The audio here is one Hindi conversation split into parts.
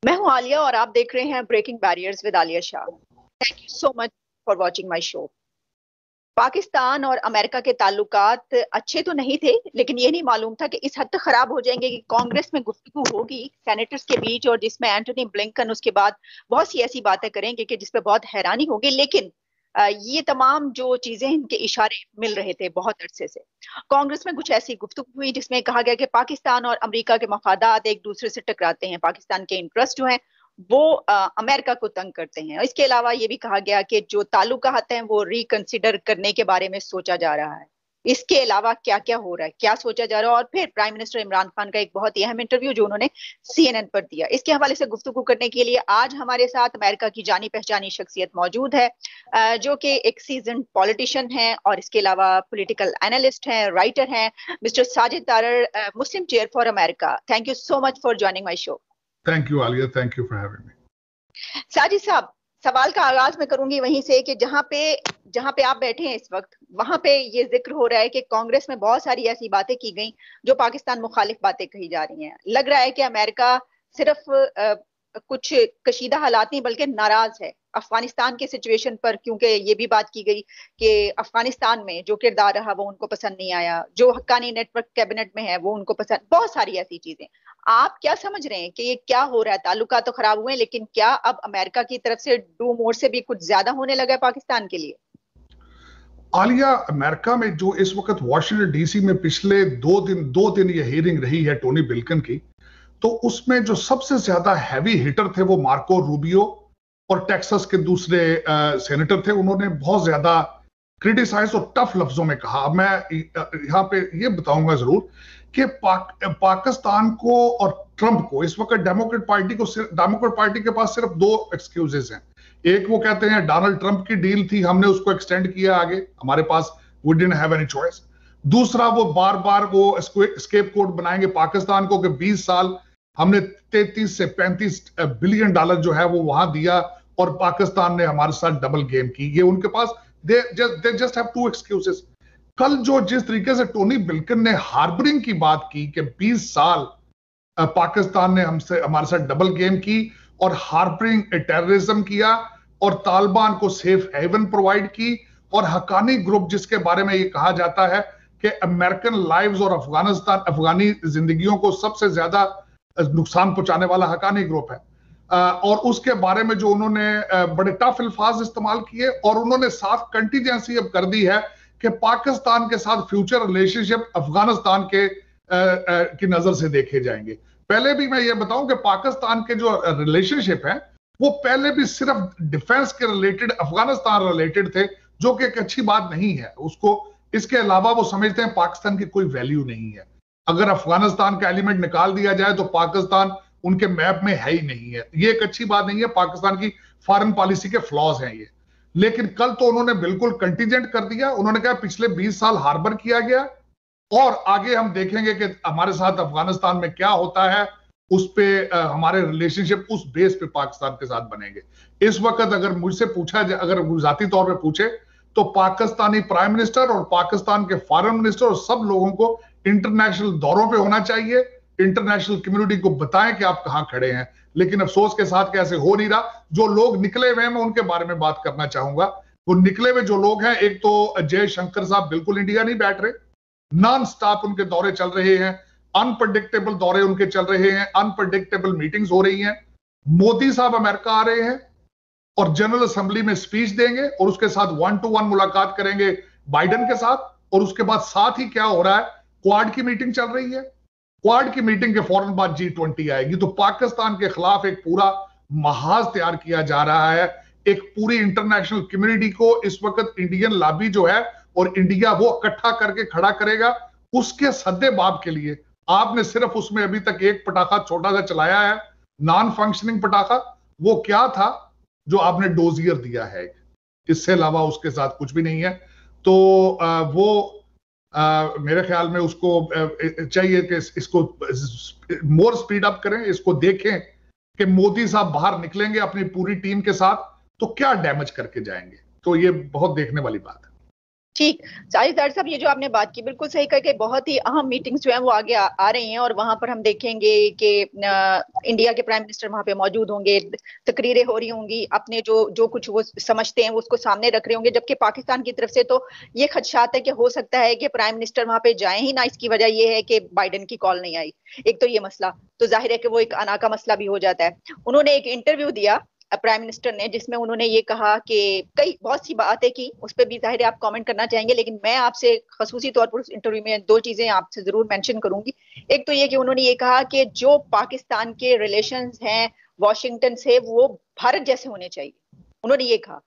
मैं हूं आलिया और आप देख रहे हैं breaking barriers with Alia Shah. Thank you so much for watching my show. Pakistan और अमेरिका के ताल्लुकात अच्छे तो नहीं थे, लेकिन ये नहीं मालूम था कि इस हद तक खराब हो जाएंगे कि कांग्रेस में गुफ्तगू होगी सेनेटर्स के बीच, और जिसमें एंटनी ब्लिंकन उसके बाद बहुत सी ऐसी बातें करेंगे कि जिसपे बहुत हैरानी होगी। लेकिन ये तमाम जो चीजें इनके इशारे मिल रहे थे बहुत अरसे से। कांग्रेस में कुछ ऐसी गुफ्तगू हुई जिसमें कहा गया कि पाकिस्तान और अमेरिका के मफादात एक दूसरे से टकराते हैं, पाकिस्तान के इंटरेस्ट जो हैं वो अमेरिका को तंग करते हैं। इसके अलावा ये भी कहा गया कि जो ताल्लुकात हैं वो रिकंसिडर करने के बारे में सोचा जा रहा है। इसके अलावा क्या क्या हो रहा है, क्या सोचा जा रहा है, और फिर प्राइम मिनिस्टर इमरान खान का एक बहुत ही अहम इंटरव्यू जो उन्होंने सीएनएन पर दिया, इसके हवाले से गुफ्तगू करने के लिए आज हमारे साथ अमेरिका की जानी पहचानी शख्सियत मौजूद है, जो कि एक सीजन पॉलिटिशियन है और इसके अलावा पॉलिटिकल एनालिस्ट हैं, राइटर हैं, mister Sajid Tarar, Muslim chair for America. Thank you so much for joining my show. Thank you Alia, thank you for having me. Sajid साहब, सवाल का आगाज मैं करूंगी वहीं से कि जहां पे आप बैठे हैं इस वक्त, वहां पे ये जिक्र हो रहा है कि कांग्रेस में बहुत सारी ऐसी बातें की गई जो पाकिस्तान मुखालिफ बातें कही जा रही हैं। लग रहा है कि अमेरिका सिर्फ कुछ कशीदा हालात नहीं बल्कि नाराज है अफगानिस्तान के सिचुएशन पर, क्योंकि ये भी बात की गई कि अफगानिस्तान में जो किरदार रहा वो उनको पसंद नहीं आया, जो हक्कानी नेटवर्क कैबिनेट में है वो उनको पसंद, बहुत सारी ऐसी चीजें। आप क्या समझ रहे हैं कि ये क्या हो रहा है? ताल्लुकात तो खराब हुए, लेकिन क्या अब अमेरिका की तरफ से डू मोर से भी कुछ ज्यादा होने लगा है पाकिस्तान के लिए? आलिया, अमेरिका में जो इस वक्त वॉशिंगटन डीसी में पिछले दो दिन ये हियरिंग रही है टोनी बिल्कन की, तो उसमें जो सबसे ज्यादा हैवी हिटर थे वो मार्को रूबियो और टेक्सास के दूसरे सेनेटर थे। उन्होंने बहुत ज्यादा क्रिटिसाइज और टफ लफ्जों में कहा। मैं यहाँ पे ये बताऊंगा जरूर कि पाकिस्तान को और ट्रंप को इस वक्त डेमोक्रेट पार्टी के पास सिर्फ दो एक्सक्यूजेस हैं। एक, वो कहते हैं डोनाल्ड ट्रंप की डील थी, हमने उसको एक्सटेंड किया आगे, हमारे पास we didn't have any choice. दूसरा, वो बार बार वो स्केप कोड बनाएंगे पाकिस्तान को कि 20 साल हमने 33 से 35 बिलियन डॉलर जो है वो वहां दिया और पाकिस्तान ने हमारे साथ डबल गेम की। ये उनके पास they just have two excuses. कल जो जिस तरीके से टोनी बिल्कन ने हार्बरिंग की बात की कि 20 साल पाकिस्तान ने हमारे साथ डबल गेम की और हार्बरिंग टेररिज्म किया और तालिबान को सेफ हेवन प्रोवाइड की, और हक्कानी ग्रुप जिसके बारे में ये कहा जाता है कि अमेरिकन लाइव्स और अफगानी जिंदगियों को सबसे ज्यादा नुकसान पहुंचाने वाला हक्कानी ग्रुप है, और उसके बारे में जो उन्होंने बड़े टफ अल्फाज इस्तेमाल किए, और उन्होंने साफ कंटीजेंसी अब कर दी है कि पाकिस्तान के साथ फ्यूचर रिलेशनशिप अफगानिस्तान के की नजर से देखे जाएंगे। पहले भी मैं ये बताऊं कि पाकिस्तान के जो रिलेशनशिप है वो पहले भी सिर्फ डिफेंस के रिलेटेड, अफगानिस्तान रिलेटेड थे, जो कि एक अच्छी बात नहीं है। उसको इसके अलावा वो समझते हैं पाकिस्तान की कोई वैल्यू नहीं है। अगर अफगानिस्तान का एलिमेंट निकाल दिया जाए तो पाकिस्तान उनके मैप में है ही नहीं है। ये एक अच्छी बात नहीं है, पाकिस्तान की फॉरेन पॉलिसी के फ्लॉज हैं ये। लेकिन कल तो उन्होंने बिल्कुल कंटीजेंट कर दिया। उन्होंने कहा पिछले 20 साल हार्बर किया गया और आगे हम देखेंगे कि हमारे साथ अफगानिस्तान में क्या होता है, उस पे हमारे रिलेशनशिप उस बेस पे पाकिस्तान के साथ बनेंगे। इस वक्त अगर मुझसे पूछा जाए, अगर जाती तौर पे पूछे, तो पाकिस्तानी प्राइम मिनिस्टर और पाकिस्तान के फॉरेन मिनिस्टर और सब लोगों को इंटरनेशनल दौरों पे होना चाहिए, इंटरनेशनल कम्युनिटी को बताएं कि आप कहां खड़े हैं। लेकिन अफसोस के साथ कैसे हो नहीं रहा। जो लोग निकले हुए हैं मैं उनके बारे में बात करना चाहूंगा। वो निकले हुए जो लोग हैं, एक तो जयशंकर साहब बिल्कुल इंडिया नहीं बैठ रहे, नॉन स्टॉप उनके दौरे चल रहे हैं, अनप्रडिक्टेबल दौरे उनके चल रहे हैं, अनप्रडिक्टेबल मीटिंग्स हो रही हैं। मोदी साहब अमेरिका आ रहे हैं और जनरल असेंबली में स्पीच देंगे और उसके साथ 1-to-1 मुलाकात करेंगे बाइडेन के साथ, और उसके बाद साथ ही क्या हो रहा है, क्वाड की मीटिंग चल रही है। क्वाड की मीटिंग के फौरन बाद G20 आएगी। तो पाकिस्तान के खिलाफ एक पूरा महाज तैयार किया जा रहा है। एक पूरी इंटरनेशनल कम्युनिटी को इस वक्त इंडियन लॉबी जो है और इंडिया वो इकट्ठा करके खड़ा करेगा। उसके सद्देबाब के लिए आपने सिर्फ उसमें अभी तक एक पटाखा छोटा सा चलाया है, नॉन फंक्शनिंग पटाखा। वो क्या था जो आपने डोजियर दिया है, इससे अलावा उसके साथ कुछ भी नहीं है। तो वो मेरे ख्याल में उसको चाहिए कि इसको मोर स्पीड अप करें, इसको देखें कि मोदी साहब बाहर निकलेंगे अपनी पूरी टीम के साथ तो क्या डैमेज करके जाएंगे। तो ये बहुत देखने वाली बात है। ठीक। साजिद साहब, ये जो आपने बात की बिल्कुल सही करके, बहुत ही अहम मीटिंग्स जो है वो आगे आ रही हैं और वहां पर हम देखेंगे कि इंडिया के प्राइम मिनिस्टर वहां पे मौजूद होंगे, तकरीरें हो रही होंगी, अपने जो जो कुछ वो समझते हैं वो उसको सामने रख रहे होंगे। जबकि पाकिस्तान की तरफ से तो ये खदशात है कि हो सकता है कि प्राइम मिनिस्टर वहां पे जाए ही ना। इसकी वजह ये है कि बाइडेन की कॉल नहीं आई। एक तो ये मसला तो जाहिर है कि वो एक अना का मसला भी हो जाता है। उन्होंने एक इंटरव्यू दिया प्राइम मिनिस्टर ने, जिसमें उन्होंने ये कहा कि कई बहुत सी बातें की, उस पर भी जाहिर है आप कमेंट करना चाहेंगे, लेकिन मैं आपसे खसूसी तौर पर उस इंटरव्यू में दो चीजें आपसे जरूर मेंशन करूंगी। एक तो ये कि उन्होंने ये कहा कि जो पाकिस्तान के रिलेशंस हैं वॉशिंगटन से, वो भारत जैसे होने चाहिए, उन्होंने ये कहा।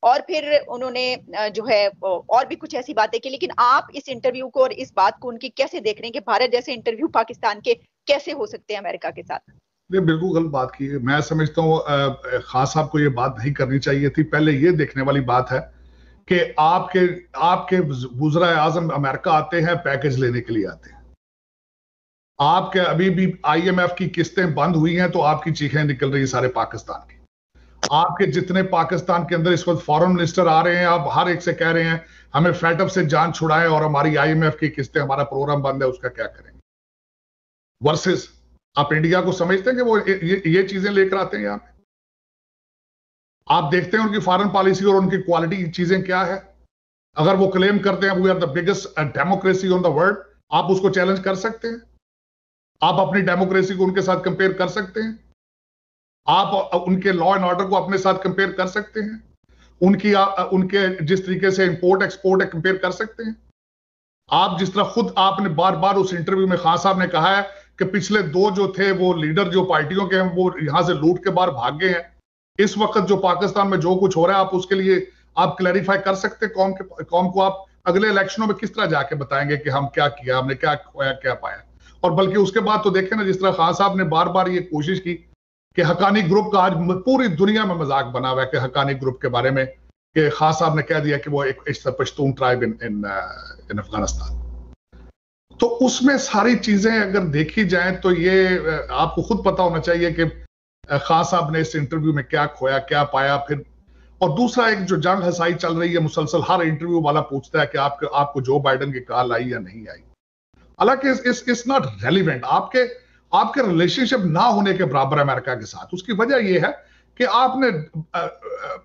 और फिर उन्होंने जो है और भी कुछ ऐसी बातें की। लेकिन आप इस इंटरव्यू को और इस बात को उनकी कैसे देख रहे हैं कि भारत जैसे इंटरव्यू पाकिस्तान के कैसे हो सकते हैं अमेरिका के साथ? ये बिल्कुल गलत बात की है। मैं समझता हूँ खास साहब को ये बात नहीं करनी चाहिए थी। पहले ये देखने वाली बात है कि आपके आपके वुज़रा आज़म अमेरिका आते हैं, पैकेज लेने के लिए आते हैं। आपके अभी भी IMF की किस्तें बंद हुई हैं तो आपकी चीखें निकल रही है सारे पाकिस्तान की। आपके जितने पाकिस्तान के अंदर इस वक्त फॉरेन मिनिस्टर आ रहे हैं, आप हर एक से कह रहे हैं हमें फेटअप से जान छुड़ाएं और हमारी IMF की किस्तें, हमारा प्रोग्राम बंद है, उसका क्या करेंगे। वर्सेस आप इंडिया को समझते हैं कि वो ये चीजें लेकर आते हैं यहां पे? आप देखते हैं उनकी फॉरेन पॉलिसी और उनकी क्वालिटी चीजें क्या है। अगर वो क्लेम करते हैं we are the biggest democracy on the world, आप उसको चैलेंज कर सकते हैं? आप अपनी डेमोक्रेसी को उनके साथ कंपेयर कर सकते हैं? आप उनके लॉ एंड ऑर्डर को अपने साथ कंपेयर कर सकते हैं? उनके जिस तरीके से इंपोर्ट एक्सपोर्ट है कंपेयर कर सकते हैं? आप जिस तरह खुद आपने बार बार उस इंटरव्यू में खान साहब ने कहा है कि पिछले दो जो थे वो लीडर जो पार्टियों के हैं वो यहां से लूट के बाहर भाग गए हैं। इस वक्त जो पाकिस्तान में जो कुछ हो रहा है आप उसके लिए आप क्लैरिफाई कर सकते हैं कौम को आप अगले इलेक्शनों में किस तरह जाके बताएंगे कि हम क्या किया, हमने क्या खोया, क्या पाया। और बल्कि उसके बाद तो देखें ना, जिस तरह खान साहब ने बार बार ये कोशिश की कि हक्कानी ग्रुप का आज पूरी दुनिया में मजाक बना हुआ है कि हक्कानी ग्रुप के बारे में कि खान साहब ने कह दिया कि वो एक पश्तून ट्राइब इन अफगानिस्तान। तो उसमें सारी चीजें अगर देखी जाएं तो ये आपको खुद पता होना चाहिए कि खान साहब ने इस इंटरव्यू में क्या खोया, क्या पाया। फिर और दूसरा एक जो जंग हसाई चल रही है मुसलसल, हर इंटरव्यू वाला पूछता है कि आपको जो बाइडेन की कॉल आई या नहीं आई। हालांकि इट्स नॉट रेलिवेंट। आपके रिलेशनशिप ना होने के बराबर है अमेरिका के साथ। उसकी वजह यह है कि आपने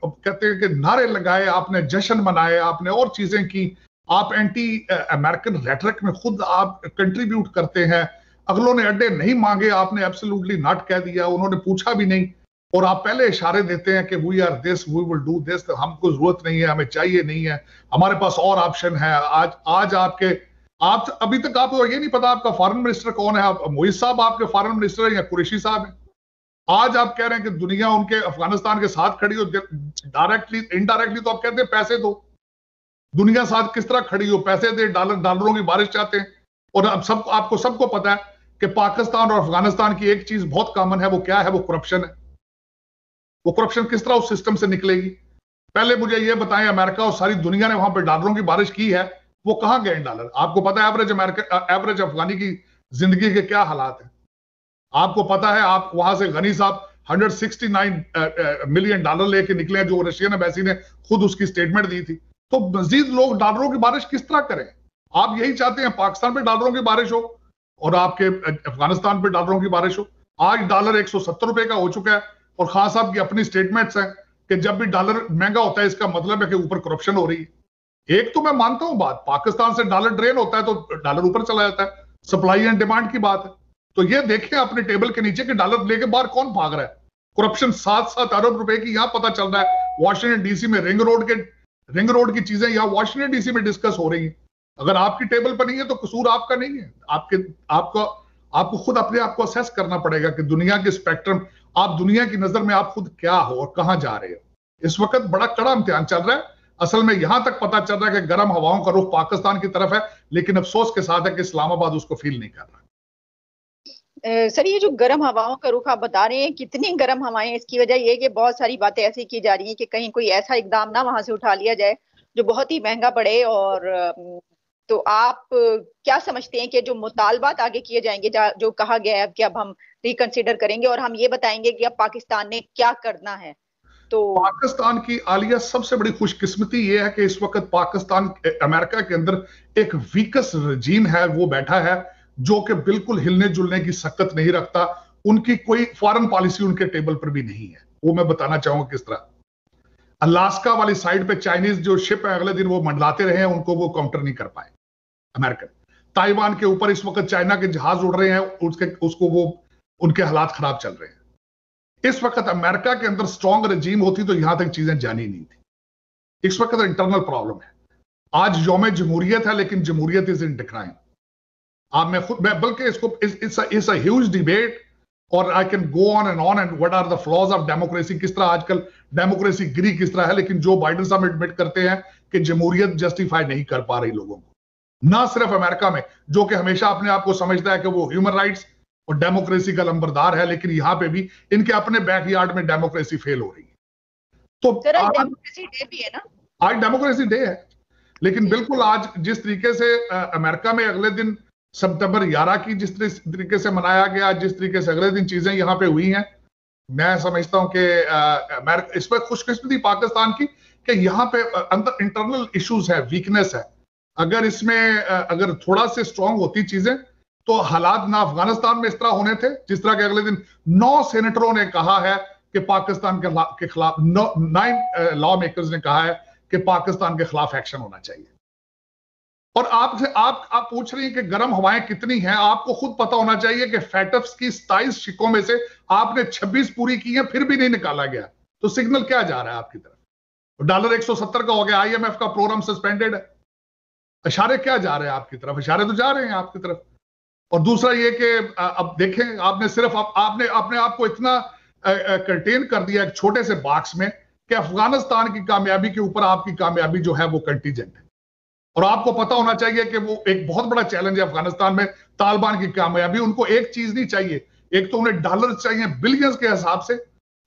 कहते हैं कि नारे लगाए, आपने जश्न मनाए, आपने और चीजें की, आप एंटी अमेरिकन रेटरिक में खुद आप कंट्रीब्यूट करते हैं। अगलों ने अड्डे नहीं मांगे, आपने एब्सोल्युटली नॉट कह दिया, उन्होंने पूछा भी नहीं, और आप पहले इशारे देते हैं कि we are this, we will do this, हमको जरूरत नहीं है, हमें चाहिए नहीं है, हमारे पास और ऑप्शन है। आज आप अभी तक आपको ये नहीं पता आपका फॉरेन मिनिस्टर कौन है। आप मोइज साहब आपके फॉरेन मिनिस्टर है या कुरैशी साहब है? आज आप कह रहे हैं कि दुनिया उनके अफगानिस्तान के साथ खड़ी हो, डायरेक्टली इनडायरेक्टली तो आप कहते हैं पैसे दो। दुनिया साथ किस तरह खड़ी हो, पैसे दे, डॉलरों की बारिश चाहते हैं। और अब सबको पता है कि पाकिस्तान और अफगानिस्तान की एक चीज बहुत कॉमन है, वो क्या है? वो करप्शन है। वो करप्शन किस तरह उस सिस्टम से निकलेगी? पहले मुझे ये बताएं, अमेरिका और सारी दुनिया ने वहां पर डॉलरों की बारिश की है, वो कहां गए डॉलर? आपको पता है एवरेज अफगानी की जिंदगी के क्या हालात है? आपको पता है आप वहां से गनी साहब 169 मिलियन डॉलर लेके निकले हैं, जो रशियन एम्बेसी ने खुद उसकी स्टेटमेंट दी थी। तो मजीद लोग डॉलरों की बारिश किस तरह करें? आप यही चाहते हैं पाकिस्तान पे डॉलरों की बारिश हो और आपके अफगानिस्तान पे डॉलरों की बारिश हो। आज डॉलर 170 रुपए का हो चुका है और खान साहब की अपनी स्टेटमेंट्स हैं कि जब भी डॉलर महंगा होता है इसका मतलब है कि ऊपर करप्शन हो रही है। एक तो मैं मानता हूं बात, पाकिस्तान से डॉलर ड्रेन होता है तो डॉलर ऊपर चला जाता है, सप्लाई एंड डिमांड की बात है। तो ये देखें अपने टेबल के नीचे कि डॉलर लेके बाहर कौन भाग रहा है। करप्शन 7-7 अरब रुपए की यहां पता चल रहा है। वॉशिंगटन डीसी में रिंग रोड की चीजें यहां वॉशिंगटन डीसी में डिस्कस हो रही हैं। अगर आपकी टेबल पर नहीं है तो कसूर आपका नहीं है। आपको खुद अपने आप को असेस करना पड़ेगा कि दुनिया के स्पेक्ट्रम, आप दुनिया की नजर में आप खुद क्या हो और कहां जा रहे हो। इस वक्त बड़ा कड़ा इम्तिहान चल रहा है। असल में यहां तक पता चल रहा है कि गर्म हवाओं का रुख पाकिस्तान की तरफ है, लेकिन अफसोस के साथ है कि इस्लामाबाद उसको फील नहीं कर रहा। सर, ये जो गर्म हवाओं का रुख आप बता रहे हैं, कितनी गर्म हवाएं, इसकी वजह ये है कि बहुत सारी बातें ऐसी की जा रही हैं कि कहीं कोई ऐसा इकदाम ना वहां से उठा लिया जाए जो बहुत ही महंगा पड़े। और तो आप क्या समझते हैं कि जो मुतालबात आगे किए जाएंगे, जो कहा गया है कि अब हम रिकंसिडर करेंगे और हम ये बताएंगे कि अब पाकिस्तान ने क्या करना है? तो पाकिस्तान की आलिया सबसे बड़ी खुशकिस्मती ये है कि इस वक्त पाकिस्तान अमेरिका के अंदर एक वीकस रजीम है, वो बैठा है जो कि बिल्कुल हिलने जुलने की सकत नहीं रखता। उनकी कोई फॉरेन पॉलिसी उनके टेबल पर भी नहीं है। वो मैं बताना चाहूंगा किस तरह। अलास्का वाली साइड पे चाइनीज जो शिप है अगले दिन वो मंडलाते रहे हैं, उनको वो काउंटर नहीं कर पाए अमेरिकन। ताइवान के ऊपर इस वक्त चाइना के जहाज उड़ रहे हैं, उसको वो उनके हालात खराब चल रहे हैं। इस वक्त अमेरिका के अंदर स्ट्रॉन्ग रजीम होती तो यहां तक चीजें जानी नहीं थी। इस वक्त इंटरनल प्रॉब्लम है। आज यौम जमहूरियत है लेकिन जमहूरियत इज इन डिक्लाइन। आप मैं बल्कि इसको इट्स अ ह्यूज डिबेट और I can go on and what are the flaws of democracy, किस तरह आजकल डेमोक्रेसी गिरी किस तरह है। लेकिन जो बाइडेन साहब एडमिट करते हैं कि जमहूरियत जस्टिफाई नहीं कर पा रही लोगों को, ना सिर्फ अमेरिका में जो कि हमेशा अपने आप को समझता है कि वो ह्यूमन राइट्स और डेमोक्रेसी का लंबरदार है, लेकिन यहां पे भी इनके अपने बैकयार्ड में डेमोक्रेसी फेल हो रही है। तो डेमोक्रेसी डे भी है ना, आज डेमोक्रेसी डे है। लेकिन बिल्कुल आज जिस तरीके से अमेरिका में अगले दिन सितंबर 11 की जिस तरीके से मनाया गया, जिस तरीके से अगले दिन चीजें यहां पे हुई हैं, मैं समझता हूं कि इस पर खुशकिस्मती पाकिस्तान की कि यहां पे अंदर इंटरनल इश्यूज है, वीकनेस है। अगर इसमें अगर थोड़ा से स्ट्रांग होती चीजें तो हालात ना अफगानिस्तान में इस तरह होने थे जिस तरह के अगले दिन 9 सेनेटरों ने कहा है कि पाकिस्तान के खिलाफ 9 लॉ मेकर्स ने कहा है कि पाकिस्तान के खिलाफ एक्शन होना चाहिए। और आपसे आप पूछ रही हैं कि गर्म हवाएं कितनी हैं। आपको खुद पता होना चाहिए कि फैटफ्स की 27 शिकों में से आपने 26 पूरी की हैं, फिर भी नहीं निकाला गया। तो सिग्नल क्या जा रहा है आपकी तरफ? डॉलर 170 का हो गया, IMF का प्रोग्राम सस्पेंडेड है। इशारे क्या जा रहे हैं आपकी तरफ? इशारे तो जा रहे हैं आपकी तरफ। और दूसरा ये कि अब देखें, आपने सिर्फ आपने अपने आप को इतना कंटेन कर दिया एक छोटे से बॉक्स में कि अफगानिस्तान की कामयाबी के ऊपर आपकी कामयाबी जो है वो कंटीजेंट है। और आपको पता होना चाहिए कि वो एक बहुत बड़ा चैलेंज है अफगानिस्तान में तालिबान की कामयाबी। उनको एक चीज नहीं चाहिए, एक तो उन्हें डॉलर चाहिए बिलियंस के हिसाब से,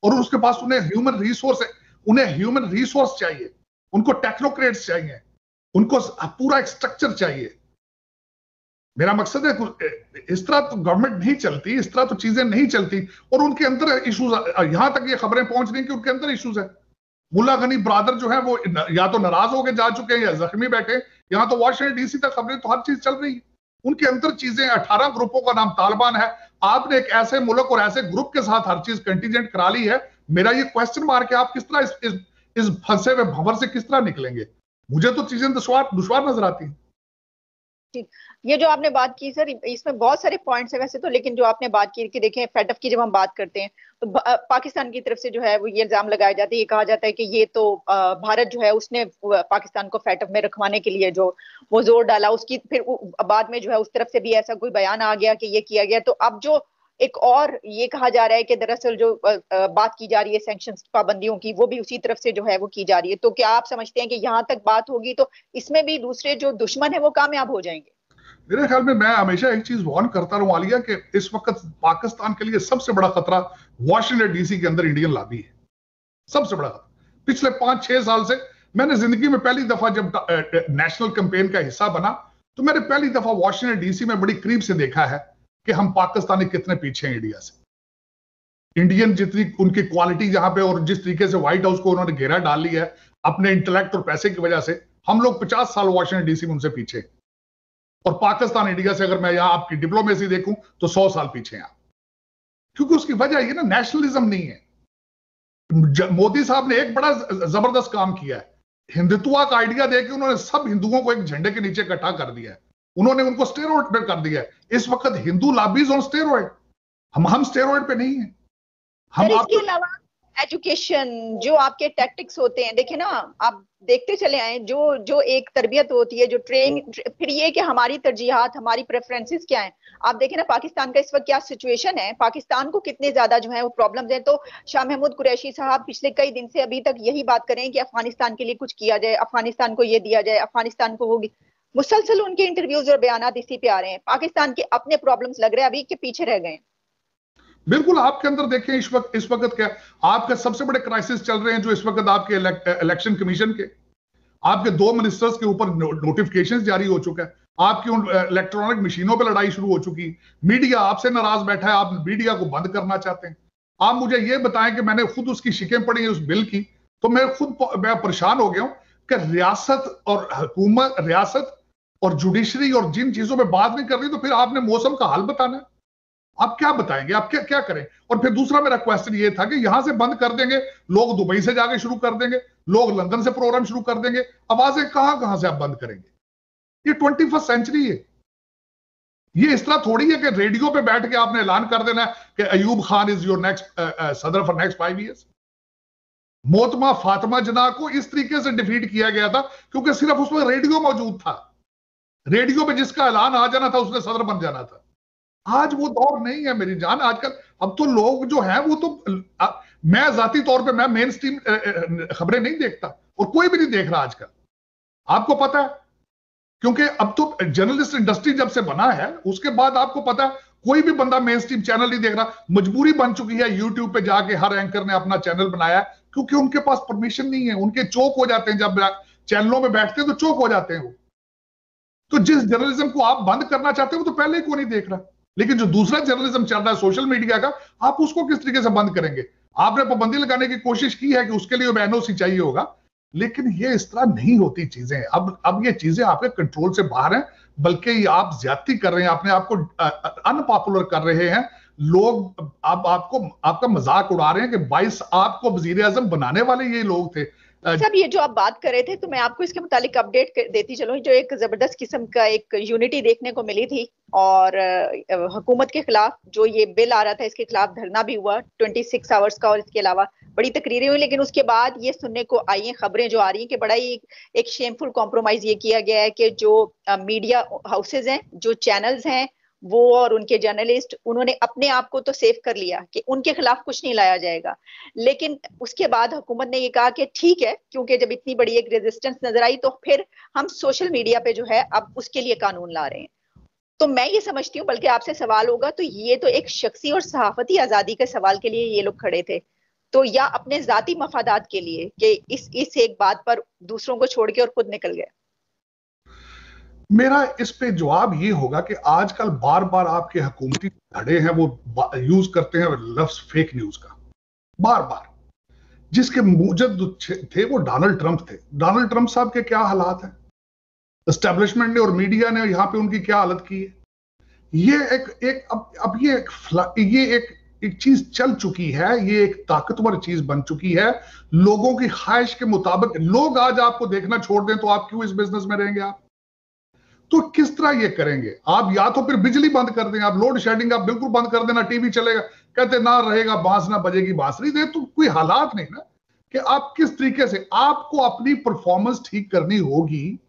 और उसके पास उन्हें ह्यूमन रिसोर्स चाहिए, उनको टेक्नोक्रेट्स चाहिए, उनको पूरा एक स्ट्रक्चर चाहिए। मेरा मकसद है इस तरह तो गवर्नमेंट नहीं चलती, इस तरह तो चीजें नहीं चलती। और उनके अंदर इश्यूज, यहां तक ये खबरें पहुंच रही कि उनके अंदर इश्यूज है। मुल्ला गनी ब्रादर जो है वो या तो नाराज होकर जा चुके हैं या जख्मी बैठे। यहां तो वाशिंगटन DC तक खबरें तो हर चीज चल रही है। उनके अंदर चीजें 18 ग्रुपों का नाम तालिबान है। आपने एक ऐसे मुल्क और ऐसे ग्रुप के साथ हर चीज कंटीजेंट करा ली है। मेरा ये क्वेश्चन मार्क है, आप किस तरह इस फंसे हुए भंवर से किस तरह निकलेंगे? मुझे तो चीजें दुश्वार नजर आती हैं। ये जो आपने बात की सर, इसमें बहुत सारे पॉइंट्स है वैसे तो, लेकिन जो आपने बात की कि देखें फेडअप की जब हम बात करते हैं तो पाकिस्तान की तरफ से जो है वो ये इल्जाम लगाया जाता है, ये कहा जाता है कि ये तो भारत जो है उसने पाकिस्तान को फेडअप में रखवाने के लिए जो वो जोर डाला, उसकी फिर बाद में जो है उस तरफ से भी ऐसा कोई बयान आ गया कि ये किया गया। तो अब जो एक और ये कहा जा रहा है कि दरअसल जो बात की जा रही है सैंक्शंस पाबंदियों की, वो भी उसी तरफ से जो है वो की जा रही है। तो क्या आप समझते हैं कि यहाँ तक बात होगी तो इसमें भी दूसरे जो दुश्मन है वो कामयाब हो जाएंगे? मेरे ख्याल में मैं हमेशा एक चीज वार्न करता रहूं आलिया कि इस वक्त पाकिस्तान के लिए सबसे बड़ा खतरा वाशिंगटन DC के अंदर इंडियन लॉबी है। सबसे बड़ा खतरा। पिछले 5-6 साल से मैंने जिंदगी में पहली दफा जब नेशनल कैंपेन का हिस्सा बना तो मैंने पहली दफा वाशिंगटन DC में बड़ी करीब से देखा है कि हम पाकिस्तानी कितने पीछे हैं इंडिया से। इंडियन जितनी उनकी क्वालिटी जहां पे और जिस तरीके से व्हाइट हाउस को उन्होंने घेरा डाल लिया है अपने इंटेलेक्ट और पैसे की वजह से, हम लोग 50 साल वाशिंगटन DC में उनसे पीछे। और पाकिस्तान इंडिया से अगर मैं यहां आपकी डिप्लोमेसी देखूं तो 100 साल पीछे हैं आप। क्योंकि उसकी वजह ये ना नेशनलिज्म नहीं है। मोदी साहब ने एक बड़ा जबरदस्त काम किया है, हिंदुत्व का आइडिया देके उन्होंने सब हिंदुओं को एक झंडे के नीचे इकट्ठा कर दिया है। उन्होंने उनको स्टेरॉइड पे कर दिया है। इस वक्त हिंदू लॉबीज ऑन स्टेरॉइड, हम स्टेरॉइड पे नहीं है। हम इसके अलावा एजुकेशन, जो आपके टैक्टिक्स होते हैं, देखे ना आप देखते चले आए, जो एक तरबियत होती है, जो ट्रेन, फिर ये कि हमारी तरजीहात, हमारी प्रेफरेंसेस क्या हैं। आप देखें ना पाकिस्तान का इस वक्त क्या सिचुएशन है, पाकिस्तान को कितने ज्यादा जो है वो प्रॉब्लम्स हैं। तो शाह महमूद कुरैशी साहब पिछले कई दिन से अभी तक यही बात करें कि अफगानिस्तान के लिए कुछ किया जाए, अफगानिस्तान को ये दिया जाए, अफगानिस्तान को वो, मुसलसल उनके इंटरव्यूज और बयान इसी पे आ रहे हैं। पाकिस्तान के अपने प्रॉब्लम्स लग रहे हैं अभी के पीछे रह गए। बिल्कुल आपके अंदर देखें इस वक्त क्या आपके सबसे बड़े क्राइसिस चल रहे हैं जो इस वक्त आपके इलेक्शन कमीशन के, आपके 2 मिनिस्टर्स के ऊपर नोटिफिकेशंस जारी हो चुका है। आपकी उन इलेक्ट्रॉनिक मशीनों पे लड़ाई शुरू हो चुकी। मीडिया आपसे नाराज बैठा है, आप मीडिया को बंद करना चाहते हैं। आप मुझे ये बताएं कि मैंने खुद उसकी शिकें पढ़ी है उस बिल की, तो मैं परेशान हो गया हूं कि रियासत और हुकूमत, रियासत और जुडिशरी और जिन चीजों पे बात नहीं कर रही, तो फिर आपने मौसम का हाल बताना है। आप क्या बताएंगे, आप क्या क्या करें? और फिर दूसरा मेरा क्वेश्चन ये था कि यहां से बंद कर देंगे, लोग दुबई से जाके शुरू कर देंगे, लोग लंदन से प्रोग्राम शुरू कर देंगे, आवाजें कहां कहां से आप बंद करेंगे? ये 21st सेंचुरी है। ये इस तरह थोड़ी है कि रेडियो पे बैठ के आपने ऐलान कर देना है कि Ayub Khan is your next सदर फॉर नेक्स्ट 5 years। मोहतरमा फातिमा जना को इस तरीके से डिफीट किया गया था क्योंकि सिर्फ उसमें रेडियो मौजूद था। रेडियो पे जिसका ऐलान आ जाना था उसने सदर बन जाना था। आज वो दौर नहीं है मेरी जान। आजकल अब तो लोग जो हैं वो तो मैं जाती तौर पे मैं मेन स्ट्रीम खबरें नहीं देखता और कोई भी नहीं देख रहा आजकल, आपको पता है, क्योंकि अब तो जर्नलिस्ट इंडस्ट्री जब से बना है उसके बाद आपको पता है कोई भी बंदा मेन स्ट्रीम चैनल नहीं देख रहा। मजबूरी बन चुकी है यूट्यूब पे जाके हर एंकर ने अपना चैनल बनाया क्योंकि उनके पास परमिशन नहीं है, उनके चौक हो जाते हैं जब चैनलों में बैठते हैं तो चौक हो जाते हैं वो। तो जिस जर्नलिज्म को आप बंद करना चाहते हो तो पहले ही को नहीं देख रहा, लेकिन जो दूसरा जर्नलिज्म चल रहा है सोशल मीडिया का, आप उसको किस तरीके से बंद करेंगे? आपने पाबंदी लगाने की कोशिश की है कि उसके लिए एनओसी चाहिए होगा, लेकिन ये इस तरह नहीं होती चीजें। अब ये चीजें आपके कंट्रोल से बाहर हैं, बल्कि ये आप ज्यादती कर रहे हैं, अपने आप को अनपॉपुलर कर रहे हैं। लोग अब आपका मजाक उड़ा रहे हैं कि 22 आपको वजीर आजम बनाने वाले ये लोग थे। सब ये जो आप बात कर रहे थे तो मैं आपको इसके मुतालिक अपडेट देती चलूं। जो एक जबरदस्त किस्म का एक यूनिटी देखने को मिली थी और हुकूमत के खिलाफ जो ये बिल आ रहा था इसके खिलाफ धरना भी हुआ 26 आवर्स का, और इसके अलावा बड़ी तकरीरें हुई। लेकिन उसके बाद ये सुनने को आई हैं खबरें जो आ रही हैं कि बड़ा ही एक शेमफुल कॉम्प्रोमाइज ये किया गया है कि जो मीडिया हाउसेज हैं, जो चैनल्स हैं, वो और उनके जर्नलिस्ट, उन्होंने अपने आप को तो सेव कर लिया कि उनके खिलाफ कुछ नहीं लाया जाएगा। लेकिन उसके बाद हुकूमत ने ये कहा कि ठीक है, क्योंकि जब इतनी बड़ी एक रेजिस्टेंस नजर आई तो फिर हम सोशल मीडिया पे जो है अब उसके लिए कानून ला रहे हैं। तो मैं ये समझती हूँ, बल्कि आपसे सवाल होगा तो ये तो एक शख्सी और सहाफती आजादी के सवाल के लिए ये लोग खड़े थे, तो या अपने जाती मफादात के लिए कि इस एक बात पर दूसरों को छोड़ के और खुद निकल गए? मेरा इस पे जवाब ये होगा कि आजकल बार बार आपके हुकूमती धड़े हैं वो यूज करते हैं लफ्ज फेक न्यूज का बार बार, जिसके मूजद थे वो डोनाल्ड ट्रंप थे। डोनाल्ड ट्रंप साहब के क्या हालात हैं, एस्टेब्लिशमेंट ने और मीडिया ने यहां पे उनकी क्या हालत की है। ये एक चीज चल चुकी है, ये एक ताकतवर चीज बन चुकी है। लोगों की ख्वाहिश के मुताबिक लोग आज आपको देखना छोड़ दें तो आप क्यों इस बिजनेस में रहेंगे? आप तो किस तरह ये करेंगे? आप या तो फिर बिजली बंद कर दें, आप लोड शेडिंग आप बिल्कुल बंद कर देना, टीवी चलेगा, कहते ना रहेगा बांस ना बजेगी बांसुरी। दे तो कोई हालात नहीं ना कि आप किस तरीके से, आपको अपनी परफॉर्मेंस ठीक करनी होगी।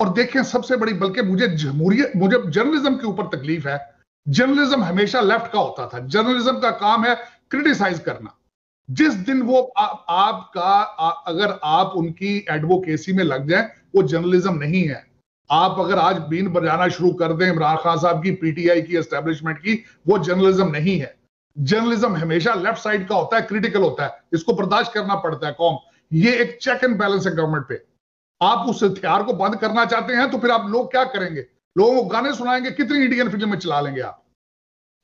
और देखें सबसे बड़ी, बल्कि मुझे जर्नलिज्म के ऊपर तकलीफ है। जर्नलिज्म हमेशा लेफ्ट का होता था, जर्नलिज्म का काम है क्रिटिसाइज करना। जिस दिन वो अगर आप उनकी एडवोकेसी में लग जाए वो जर्नलिज्म नहीं है। आप अगर आज बीन बजाना शुरू कर दें इमरान खान साहब की, पीटीआई की, एस्टेब्लिशमेंट की, वो जर्नलिज्म नहीं है। जर्नलिज्म हमेशा लेफ्ट साइड का होता है, क्रिटिकल होता है, इसको बर्दाश्त करना पड़ता है कौम। ये एक चेक एंड बैलेंस है गवर्नमेंट पे। आप उस हथियार को बंद करना चाहते हैं तो फिर आप लोग क्या करेंगे? लोगों को गाने सुनाएंगे, कितनी इंडियन फिल्में चला लेंगे आप।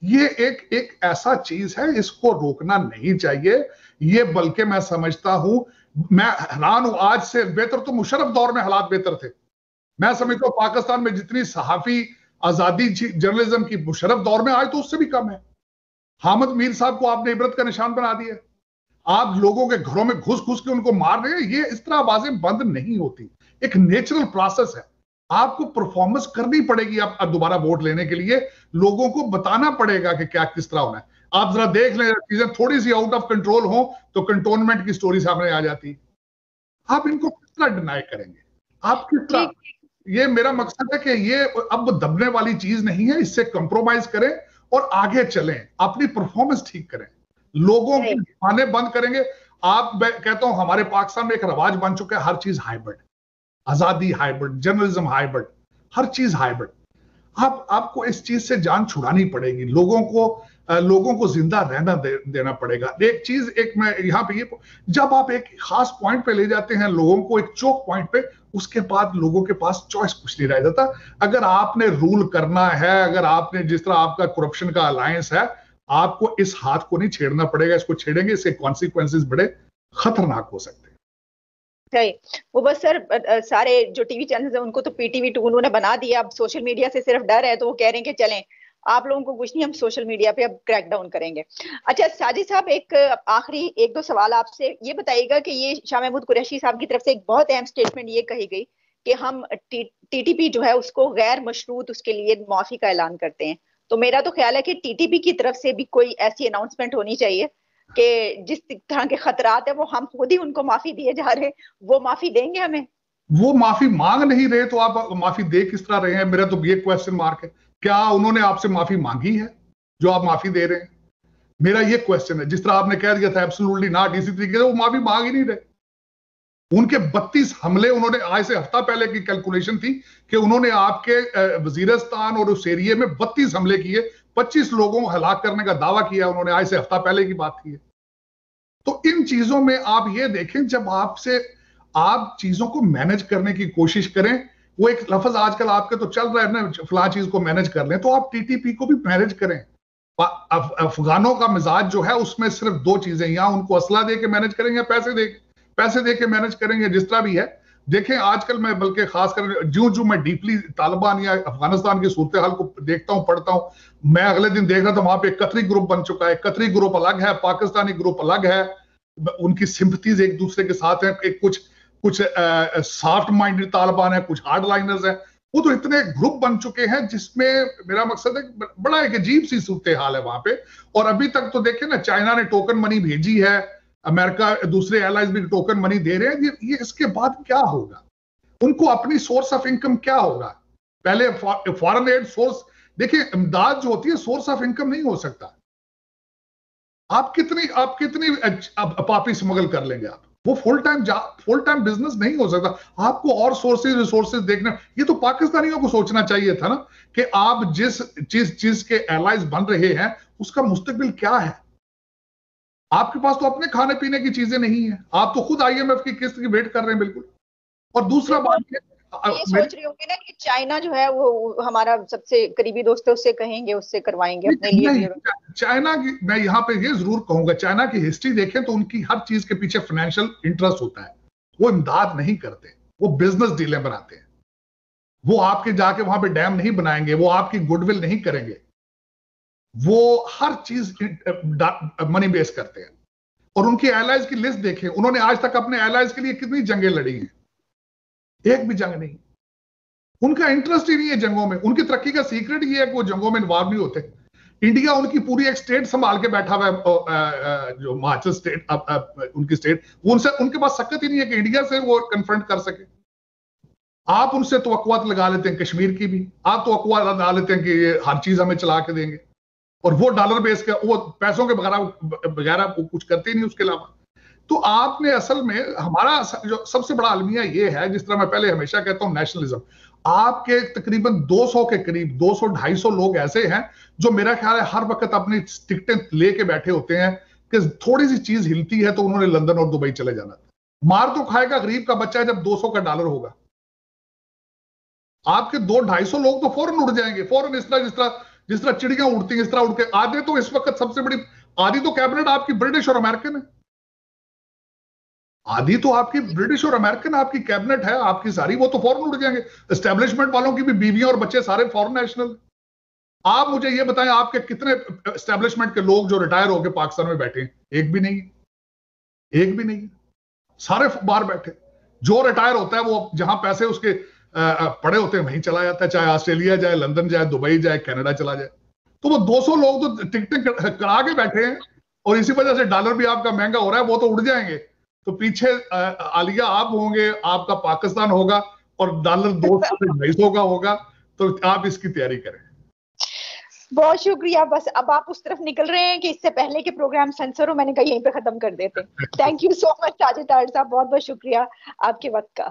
ये एक ऐसा चीज है, इसको रोकना नहीं चाहिए। ये बल्कि मैं समझता हूं, मैं हैरान हूं, आज से बेहतर तो मुशर्रफ दौर में हालात बेहतर थे। मैं समझता हूं पाकिस्तान में जितनी सहाफी आजादी जर्नलिज्म की मुशर्रफ दौर में, आज तो उससे भी कम है। हामिद मीर साहब को आपने इबरत का निशान बना दिया। आप लोगों के घरों में घुस घुस के उनको मार रहे हैं। ये इस तरह आवाजें बंद नहीं होती, एक नेचुरल प्रोसेस है। आपको परफॉर्मेंस करनी पड़ेगी। आप दोबारा वोट लेने के लिए लोगों को बताना पड़ेगा कि क्या किस तरह होना है। आप जरा देख लें, चीजें थोड़ी सी आउट ऑफ कंट्रोल हो तो कंटोनमेंट की स्टोरी सामने आ जाती। आप इनको किस तरह डिनाई करेंगे? आप किस तरह? ये मेरा मकसद है कि ये अब दबने वाली चीज नहीं है, इससे कंप्रोमाइज करें और आगे चलें, अपनी परफॉर्मेंस ठीक करें, लोगों की खाने बंद करेंगे। आप कहता हूं हमारे पाकिस्तान में एक रवाज बन चुका है, हर चीज हाइब्रिड, आजादी हाइब्रिड, जर्नलिज्म हाइब्रिड, हर चीज हाइब्रिड। आपको इस चीज से जान छुड़ानी पड़ेगी। लोगों को जिंदा रहना देना पड़ेगा। एक चीज मैं यहाँ पे जब आप एक खास पॉइंट पे ले जाते हैं लोगों को, एक चौक पॉइंट पे, उसके बाद लोगों के पास चॉइस कुछ नहीं रह जाता। अगर आपने रूल करना है, अगर आपने जिस तरह आपका करप्शन का अलायंस है, आपको इस हाथ को नहीं छेड़ना पड़ेगा, इसको छेड़ेंगे इसके कॉन्सिक्वेंसेस बड़े खतरनाक हो सकते हैं। वो बस सर सारे जो टीवी चैनल्स हैं उनको तो पीटीवी 2 उन्होंने बना दिया, अब सोशल मीडिया से सिर्फ डर है तो वो कह रहे हैं कि चलें आप लोगों को कुछ नहीं, हम सोशल मीडिया पे अब क्रैकडाउन करेंगे। अच्छा साजिद साहब, एक आखिरी एक दो सवाल आपसे, ये बताइएगा कि ये शाह महमूद कुरैशी साहब की तरफ से एक बहुत अहम स्टेटमेंट ये कही गई कि हम टीटीपी जो है उसको गैर मशरूत उसके लिए माफी का ऐलान करते हैं, तो मेरा तो ख्याल है कि टीटीपी की तरफ से भी कोई ऐसी अनाउंसमेंट होनी चाहिए कि जिस तरह के खतरात है वो हम खुद ही उनको माफी दिए जा रहे हैं, वो माफी देंगे हमें? वो माफी मांग नहीं रहे तो आप माफी दे किस तरह रहे हैं? मेरा तो ये क्वेश्चन मार्क है, क्या उन्होंने आपसे माफी मांगी है जो आप माफी दे रहे हैं? मेरा ये क्वेश्चन है। जिस तरह आपने कह दिया था एब्सोल्युटली नॉट, इसी तरीके से वो माफी मांग ही नहीं रहे। उनके 32 हमले, उन्होंने आज से हफ्ता पहले की कैलकुलेशन थी कि उन्होंने आपके वजीरिस्तान और उस एरिए में 32 हमले किए, 25 लोगों को हलाक करने का दावा किया उन्होंने, आज से हफ्ता पहले की बात थी। तो इन चीजों में आप ये देखें, जब आपसे आप चीजों को मैनेज करने की कोशिश करें, वो एक लफ्ज आजकल आपके तो चल रहा है ना, फला चीज को मैनेज कर लें, तो आप टीटीपी को भी मैनेज करें। अफगानों का मिजाज जो है उसमें सिर्फ दो चीजें, या उनको असला दे के मैनेज करेंगे, पैसे दे के मैनेज करेंगे, जिस तरह भी है। देखें आजकल मैं बल्कि खासकर जो मैं डीपली तालिबान या अफगानिस्तान की सूरत हाल को देखता हूं, पढ़ता हूं, मैं अगले दिन देख रहा था वहां पे कतरी ग्रुप बन चुका है। कतरी ग्रुप अलग है, पाकिस्तानी ग्रुप अलग है, उनकी सिंपथीज एक दूसरे के साथ है। कुछ सॉफ्ट माइंडेड तालिबान है, कुछ हार्ड लाइनर्स है। वो तो इतने ग्रुप बन चुके हैं जिसमें मेरा मकसद है बड़ा एक अजीब सी सूरत हाल है वहां पे। और अभी तक तो देखें ना, चाइना ने टोकन मनी भेजी है, अमेरिका दूसरे एलाइज भी टोकन मनी दे रहे हैं। ये इसके बाद क्या होगा? उनको अपनी सोर्स ऑफ इनकम क्या होगा? पहले फॉरेन एड सोर्स, देखिए इमदाद जो होती है सोर्स ऑफ इनकम नहीं हो सकता। आप कितनी पापी स्मगल कर लेंगे आप? वो फुल टाइम बिजनेस नहीं हो सकता। आपको और रिसोर्सेज देखने, ये तो पाकिस्तानियों को सोचना चाहिए था ना कि आप जिस चीज के एलाइज बन रहे हैं उसका मुस्तकबिल क्या है। आपके पास तो अपने खाने पीने की चीजें नहीं है, आप तो खुद आईएमएफ की किस्त की वेट कर रहे हैं बिल्कुल। और दूसरा बात ये सोच रहे होंगे ना कि चाइना जो है वो हमारा सबसे करीबी दोस्त है, उससे कहेंगे, उससे करवाएंगे अपने लिए। चाइना की मैं यहाँ पे ये जरूर कहूंगा, चाइना की हिस्ट्री देखें तो उनकी हर चीज के पीछे फाइनेंशियल इंटरेस्ट होता है। वो इमदाद नहीं करते, वो बिजनेस डीलें बनाते हैं। वो आपके जाके वहां पे डैम नहीं बनाएंगे, वो आपकी गुडविल नहीं करेंगे, वो हर चीज मनी बेस करते हैं। और उनकी एलाइज की लिस्ट देखें, उन्होंने आज तक अपने एलाइज के लिए कितनी जंगें लड़ी हैं? एक भी जंग नहीं। उनका इंटरेस्ट ही नहीं है जंगों में। उनकी तरक्की का सीक्रेट ये है कि वो जंगों में इन्वॉल्व नहीं होते। इंडिया उनकी पूरी एक स्टेट संभाल के बैठा हुआ है, जो हिमाचल स्टेट, उनकी स्टेट, उनके पास सकत ही नहीं है कि इंडिया से वो कन्फ्रंट कर सके। आप उनसे तवक्कुआत लगा लेते हैं कश्मीर की भी, आप तवक्कुआत लगा लेते हैं कि ये हर चीज हमें चला के देंगे, और वो डॉलर बेस का, वो पैसों के बगैर कुछ करते ही नहीं उसके अलावा। तो आपने असल में, हमारा जो सबसे बड़ा अलमिया ये है, जिस तरह मैं पहले हमेशा कहता हूं, नेशनलिज्म। आपके तकरीबन 200 के करीब 200-250 लोग ऐसे हैं जो मेरा ख्याल है हर वक्त अपनी टिकटें लेके बैठे होते हैं कि थोड़ी सी चीज हिलती है तो उन्होंने लंदन और दुबई चले जाना। मार तो खाएगा गरीब का बच्चा जब 200 का डॉलर होगा। आपके 200-250 लोग तो फौरन उड़ जाएंगे, फौरन जिस तरह चिड़ियां उड़ती हैं इस तरह उड़ के। आधे तो इस वक्त सबसे बड़ी आधी तो कैबिनेट आपकी ब्रिटिश और अमेरिकन है, आधी तो आपकी ब्रिटिश और अमेरिकन आपकी कैबिनेट है आपकी सारी, वो तो फौरन उड़ जाएंगे। एस्टेब्लिशमेंट वालों की भी बीवियां और बच्चे सारे फॉरेन नेशनल। आप मुझे ये बताएं, आपके कितने एस्टेब्लिशमेंट के लोग जो रिटायर होकर पाकिस्तान में बैठे हैं? एक भी नहीं, एक भी नहीं। सारे बाहर बैठे। जो रिटायर होता है वो जहां पैसे उसके पड़े होते हैं वहीं चला जाता है, चाहे ऑस्ट्रेलिया जाए, लंदन जाए, दुबई जाए, कनाडा चला जाए। तो वो 200 लोग तो टिकटें करा के बैठे हैं, और इसी वजह से डॉलर भी आपका महंगा हो रहा है, वो तो उड़ जाएंगे। तो पीछे आलिया आप होंगे, आपका पाकिस्तान होगा, और डॉलर 200 से 250 का होगा। तो आप इसकी तैयारी करें। बहुत शुक्रिया। बस अब आप उस तरफ निकल रहे हैं कि इससे पहले के प्रोग्राम सेंसर हो, मैंने कहा यहीं पे खत्म कर देते। Thank you so much Sajid Tarir sahab, बहुत बहुत शुक्रिया आपके वक्त का।